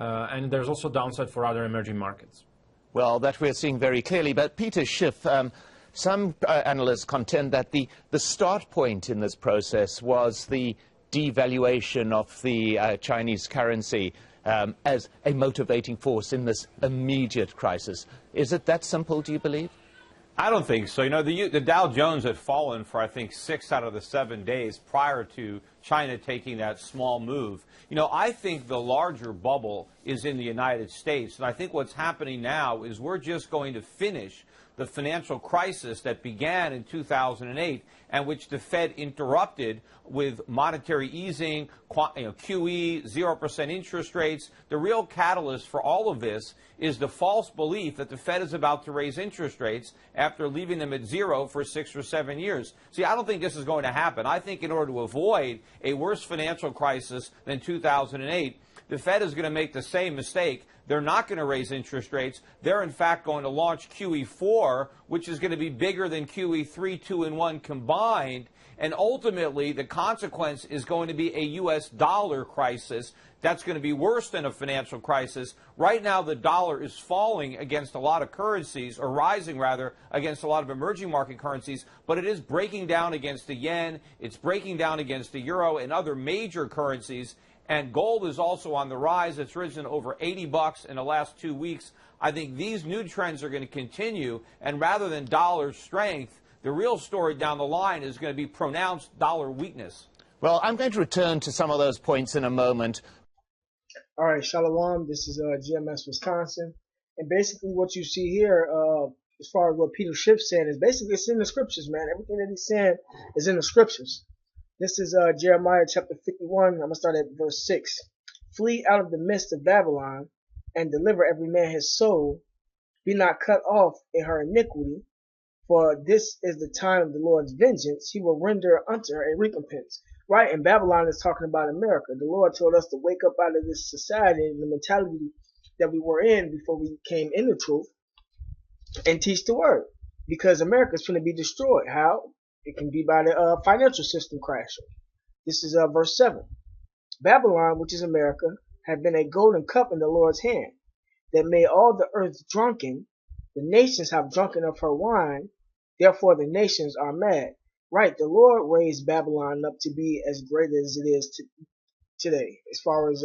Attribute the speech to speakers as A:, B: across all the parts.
A: and there's also downside for other emerging markets.
B: Well, that we're seeing very clearly. But Peter Schiff, some analysts contend that the start point in this process was the devaluation of the Chinese currency as a motivating force in this immediate crisis. Is it that simple, do you believe?
C: I don't think so. You know, the Dow Jones had fallen for, I think, 6 out of the 7 days prior to China taking that small move. You know, I think the larger bubble is in the United States. And I think what's happening now is we're just going to finish the financial crisis that began in 2008 and which the Fed interrupted with monetary easing, QE, 0% interest rates. The real catalyst for all of this is the false belief that the Fed is about to raise interest rates after leaving them at zero for 6 or 7 years. See, I don't think this is going to happen. I think in order to avoid a worse financial crisis than 2008, the Fed is going to make the same mistake. They're not going to raise interest rates. They're, in fact, going to launch QE4, which is going to be bigger than QE3, 2, and 1 combined. And ultimately, the consequence is going to be a U.S. dollar crisis that's going to be worse than a financial crisis. Right now, the dollar is falling against a lot of currencies, or rising, rather, against a lot of emerging market currencies, but it is breaking down against the yen. It's breaking down against the euro and other major currencies. And gold is also on the rise. It's risen over $80 in the last 2 weeks. I think these new trends are going to continue. And rather than dollar strength, the real story down the line is going to be pronounced dollar weakness.
B: Well, I'm going to return to some of those points in a moment.
D: All right, Shalom. This is GMS Wisconsin. And basically what you see here, as far as what Peter Schiff said, is basically it's in the scriptures, man. Everything that he's saying is in the scriptures. This is Jeremiah chapter 51. I'm going to start at verse 6. Flee out of the midst of Babylon and deliver every man his soul. Be not cut off in her iniquity, for this is the time of the Lord's vengeance. He will render unto her a recompense. Right? And Babylon is talking about America. The Lord told us to wake up out of this society and the mentality that we were in before we came in the truth and teach the word. Because America is going to be destroyed. How? It can be by the financial system crashing. This is verse 7. Babylon, which is America, had been a golden cup in the Lord's hand, that made all the earth drunken. The nations have drunken of her wine, therefore the nations are mad. Right, the Lord raised Babylon up to be as great as it is today, as far as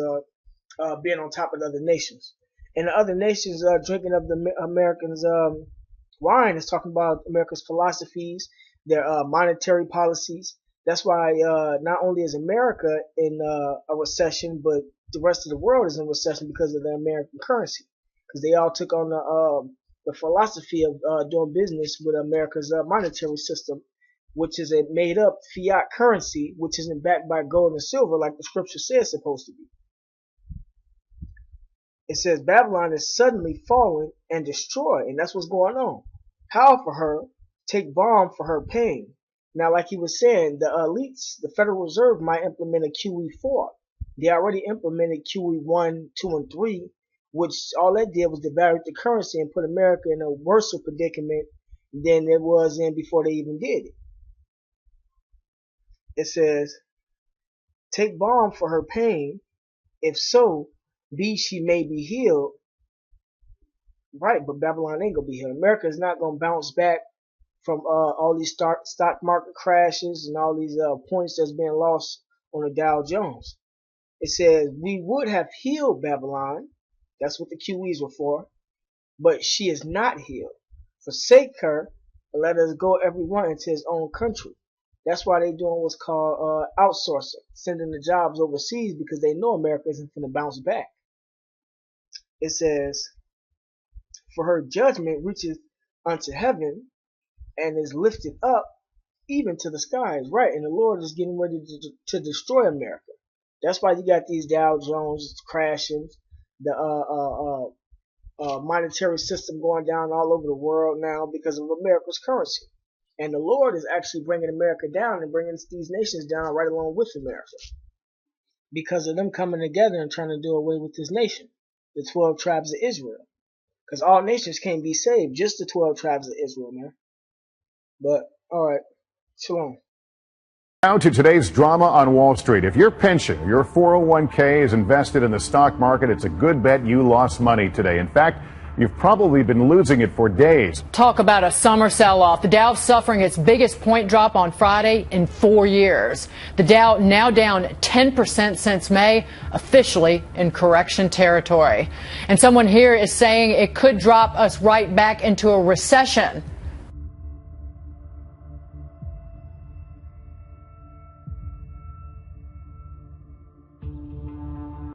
D: being on top of the other nations. And the other nations drinking of the Americans' wine is talking about America's philosophies, their monetary policies. That's why not only is America in a recession, but the rest of the world is in recession because of the American currency. Because they all took on the philosophy of doing business with America's monetary system, which is a made-up fiat currency, which isn't backed by gold and silver like the scripture says it's supposed to be. It says Babylon is suddenly fallen and destroyed, and that's what's going on. How for her? Take balm for her pain. Now, like he was saying, the elites, the Federal Reserve might implement a QE4. They already implemented QE1, 2, and 3, which all that did was devalue the currency and put America in a worse predicament than it was in before they even did it. It says, take balm for her pain, if so, be she may be healed. Right, but Babylon ain't gonna be healed. America is not gonna bounce back from all these stock market crashes and all these points that's been lost on the Dow Jones. It says, we would have healed Babylon. That's what the QEs were for. But she is not healed. Forsake her and let us go everyone into his own country. That's why they're doing what's called outsourcing, sending the jobs overseas because they know America isn't going to bounce back. It says, for her judgment reaches unto heaven and is lifted up even to the skies. Right, and the Lord is getting ready to destroy America. That's why you got these Dow Jones crashing, the monetary system going down all over the world now because of America's currency. And the Lord is actually bringing America down and bringing these nations down right along with America because of them coming together and trying to do away with this nation, the 12 tribes of Israel. Because all nations can't be saved, just the 12 tribes of Israel, man. But, alright, shalom.
E: Now to today's drama on Wall Street. If your pension, your 401k is invested in the stock market, it's a good bet you lost money today. In fact, you've probably been losing it for days.
F: Talk about a summer sell-off. The Dow suffering its biggest point drop on Friday in 4 years. The Dow now down 10% since May, officially in correction territory. And someone here is saying it could drop us right back into a recession.